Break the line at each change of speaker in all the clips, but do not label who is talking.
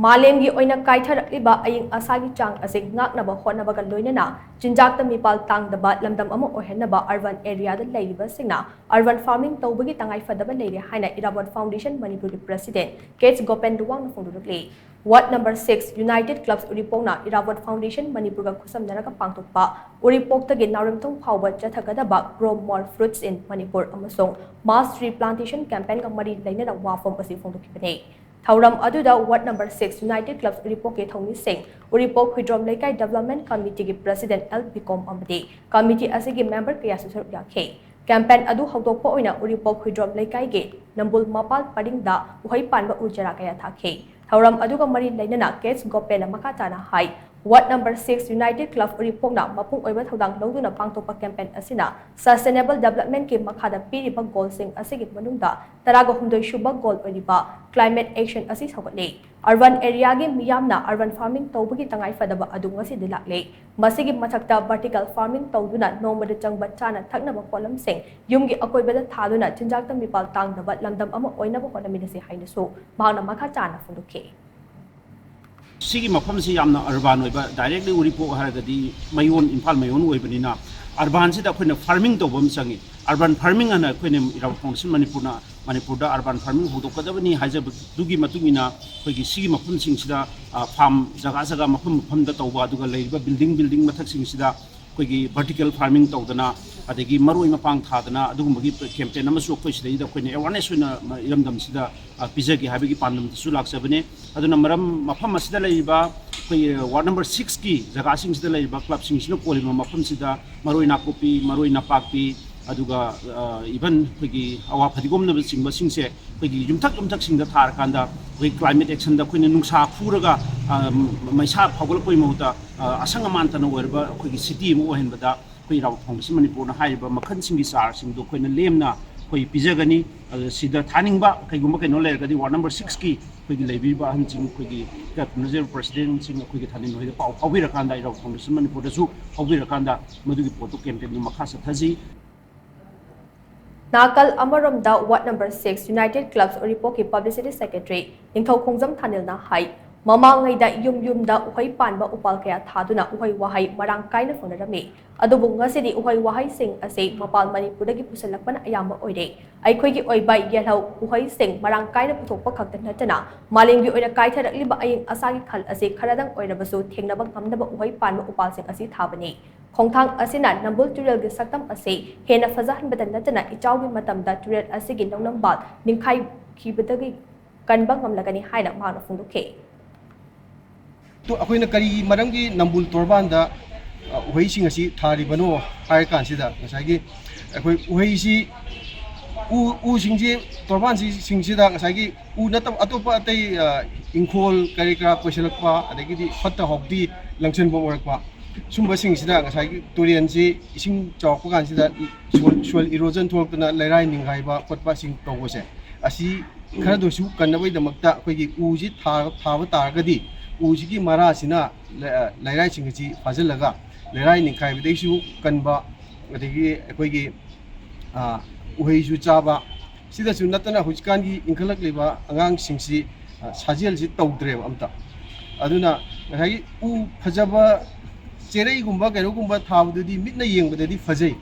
MALEM gi oina kaitharakliba aying asagi chang ase ngaknaba hotnaba ga loinana CHINJAK ta MEEPAL TANGDABA LAMDAM ama OIHANNABA urban area da Leiriba Shing urban farming Toubagi Tangai Phadaba Leire HAINA IRABOT Foundation MANIPUR President GOPEN LUWANG PHONGDORAKLI Ward number 6 United Clubs Uripokna IRABOT Foundation MANIPUR ga khusamnaraga pangtokpa Uripok ta gi narimthong phawba chathagadaba grow more fruits in Manipur amasong mass tree plantation campaign ga mari lainana wafam asi phongdokibane Thauram aduda Ward number 6 United Clubs Uripok ke thongni sing Uripok Hidrom Laikai Development Committee ki President L Bicom amade committee asigi member kaya susur yakhe campaign adu hawdokpa oina Uripok Hidrom Laikai ge nambul mapal padingda uhai panba ujara kaya thakhe Thauram aduga mari lainana GOPEN makatana hai Ward number 6 United Club Uripokna mapung oiba thodang loduna pangtokpa campaign asina sustainable development ki makhada piriba goal sing asigi manungda taraga humdoi shuba goal oiba climate action asi sawatle urban area gi miyamna urban farming tawbagi tangai phadaba adu ngasi dilakle masigi mathakta vertical farming tawduna nomada changba chana thaknaba kolam sing yumgi akoibada thaduna CHINJAK ta MEEPAL TANGDABA LAMDAM ama oinaba honaminasi hainasu mahna makha chana phundukhe
Sigi mafam si yamna urban oiba directly Uripok haragadi mayon Imphal mayon oibanina urban sida akhoi farming tawbam changi urban farming ana akhoi IRABOT Foundation Manipur da urban farming hodokadabani haijab dugi matungina akhoi sigi mafam sing sida farm jaga mafam da tawba aduga leiba building mathak sing sida akhoi vertical farming tawdana adagi maroi mapang thadana adugumagi campaign amasu akhoi sida ida akhoi awareness oina iramdam sida pizagi habigi pandam su laksabane aduna maram mafam asida leiba akhoi ward number 6 ki jaga sing sida leiba club sing sino polima mafam sida maroi nakopi maroi napakpi aduga even akhoi awa phadigom na sing singse akhoi yumthak sing da thar kanda akhoi climate action da akhoi nungsa phuraga maisa phagolpoi mahuta asang amantana oirba akhoi city mo ohenbada akhoi IRABOT Foundation Manipur na haiba makhan singi sar sing do akhoi na lemna akhoi pijagani sida thaningba kaigumba kaino lergadi ward number 6 ki akhoi leibiba hanjing akhoi National President sing akhoi thanin hoida pau phawira kanda IRABOT Foundation Manipur da su phawira kanda madugi poto campaign ni makha sathaji
Nakal Amaromda Ward number 6 United Clubs Uripok ki Publicity Secretary Ningthau Khongjam Thanil na hai Mamangai da yum da uhai panba upal kaya thaduna uhai wahai marang kaina phonarami adubu ngasidi uhai wahai sing ase mapal Manipur dagi pusalakpana ayamba oire aikhoi gi oibai yelhau uhai sing marang kaina puthokpa khakta natana malem gi oina kaitharakliba aying asagi khal ase kharadang oirabasu thengnaba ngamnaba uhai panba upal sing ase thabani Khongthang asina nambul turel gi saktam ase hena fajahanbada natana ichawgi matamda turel asigi longnambal ningkhai khibadagi kanba ngamlagani haina mahna phungdokhe
तो अखोइना करी मरमगी नंबुल तोरबानदा उहैसिंग असि थारिबनो हाय कानसिदा ngसाigi अखोइ उहैसि उ सिंगजे तोरबान सिंगसिदा ngसाigi उ नतम अतोपा अतै इंखोल करिकरा कोइसलकपा अदगिदि फत्ता हॉबदी लंगसनबो ओरकपा Sumba सिंगसिदा ngसाigi तुरियनसि इसिंग चौकपा कानसिदा soul erosion थोलकना लैराइ निंगाइबा फटपा सिंग तोबोसे असि खरदोसु कन्नबैदमक्ता अखोइगी उजि थाबा तारगदि उजिगी मरासिना लैराइ सिंगची फाजलगा लैराइ निखाइबदैसु कनबा अदगी अखोइगी उहैसु चाबा सिदासु नतना हुजकानगी इंखलकलिबा अंगांग सिंगसी साजेलसि तौद्रेब अमता अदुना ngसाigi उ फजबा चेरैगुंबा कैरोगुंबा थाबदुदी मिटना येंबददी फजै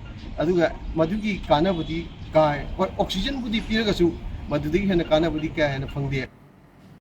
अदुगा मदुगी कानाबुदी काय ऑक्सीजन बुदी पिरगसु मदुदी हेना कानाबुदी काय हेना फंगदे